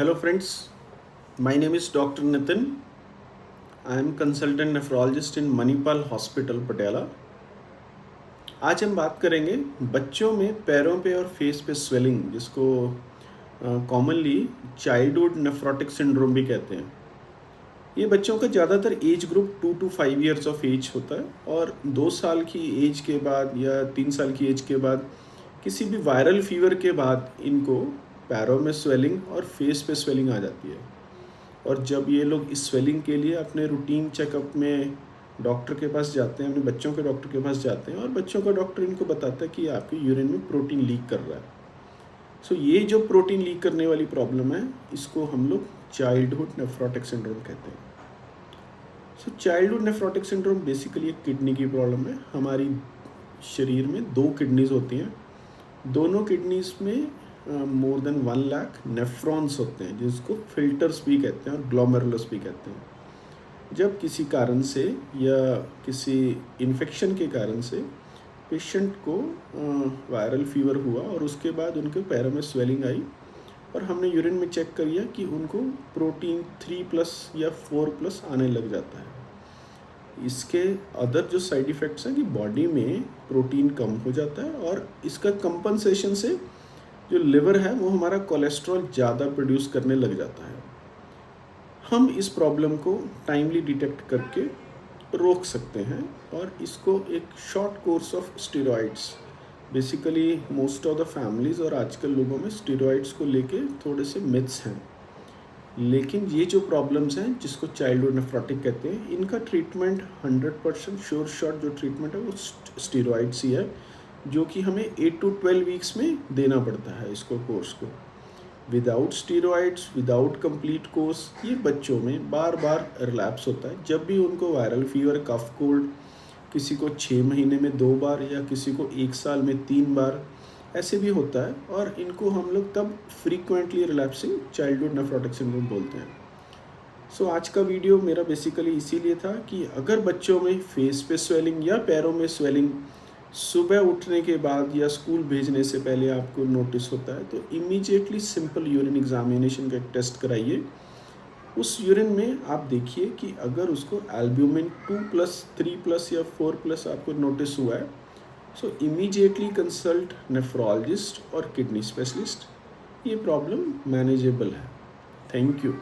Hello friends, my name is Dr. Nitin. I am consultant nephrologist in Manipal Hospital, Patiala. आज हम बात करेंगे बच्चों में पैरों पे और फेस पे स्वेलिंग, जिसको कॉमनली चाइल्डहुड नेफ्रोटिक सिंड्रोम भी कहते हैं। ये बच्चों का ज़्यादातर age group 2 to 5 years of age होता है और 2 साल की एज के बाद या 3 साल की एज के बाद किसी भी वायरल फीवर के बाद इनको पैरों में स्वेलिंग और फेस पे स्वेलिंग आ जाती है। और जब ये लोग इस स्वेलिंग के लिए अपने रूटीन चेकअप में डॉक्टर के पास जाते हैं, अपने बच्चों के डॉक्टर के पास जाते हैं और बच्चों का डॉक्टर इनको बताता है कि आपके यूरिन में प्रोटीन लीक कर रहा है। सो ये जो प्रोटीन लीक करने वाली प्रॉब्लम है, इसको हम लोग चाइल्डहुड नेफ्रोटिक सिंड्रोम कहते हैं। सो चाइल्डहुड नेफ्रोटिक सिंड्रोम बेसिकली एक किडनी की प्रॉब्लम है। हमारी शरीर में 2 किडनीज होती हैं, दोनों किडनीज में मोर देन 1 लाख नेफ्रॉन्स होते हैं, जिसको फिल्टर्स भी कहते हैं और ग्लोमेरुलस भी कहते हैं। जब किसी कारण से या किसी इन्फेक्शन के कारण से पेशेंट को वायरल फीवर हुआ और उसके बाद उनके पैरों में स्वेलिंग आई और हमने यूरिन में चेक किया कि उनको प्रोटीन 3+ या 4+ आने लग जाता है। इसके अदर जो साइड इफ़ेक्ट्स हैं कि बॉडी में प्रोटीन कम हो जाता है और इसका कंपनसेशन से जो लिवर है वो हमारा कोलेस्ट्रॉल ज़्यादा प्रोड्यूस करने लग जाता है। हम इस प्रॉब्लम को टाइमली डिटेक्ट करके रोक सकते हैं और इसको एक short course of steroids, basically most of the families और आजकल लोगों में स्टेरॉइड्स को लेके थोड़े से मिथ्स हैं। लेकिन ये जो प्रॉब्लम्स हैं जिसको चाइल्डहुड नेफ्रोटिक कहते हैं, इनका ट्रीटमेंट 100% श्योर शॉट जो ट्रीटमेंट है वो स्टेरॉइड्स ही है, जो कि हमें 8 to 12 वीक्स में देना पड़ता है इसको कोर्स को। Without steroids, without complete course, ये बच्चों में बार बार रिलैप्स होता है। जब भी उनको वायरल फीवर, कफ, कोल्ड, किसी को 6 महीने में 2 बार या किसी को 1 साल में 3 बार ऐसे भी होता है और इनको हम लोग तब frequently relapsing childhood nephrotic syndrome बोलते हैं। सो आज का वीडियो मेरा बेसिकली इसीलिए था कि अगर बच्चों में फेस पे स्वेलिंग या पैरों में स्वेलिंग सुबह उठने के बाद या स्कूल भेजने से पहले आपको नोटिस होता है, तो इमीडिएटली सिंपल यूरिन एग्जामिनेशन का एक टेस्ट कराइए। उस यूरिन में आप देखिए कि अगर उसको एल्ब्यूमिन 2+, 3+ या 4+ आपको नोटिस हुआ है, सो इमीडिएटली कंसल्ट नेफ्रोलॉजिस्ट और किडनी स्पेशलिस्ट। ये प्रॉब्लम मैनेजेबल है। Thank you.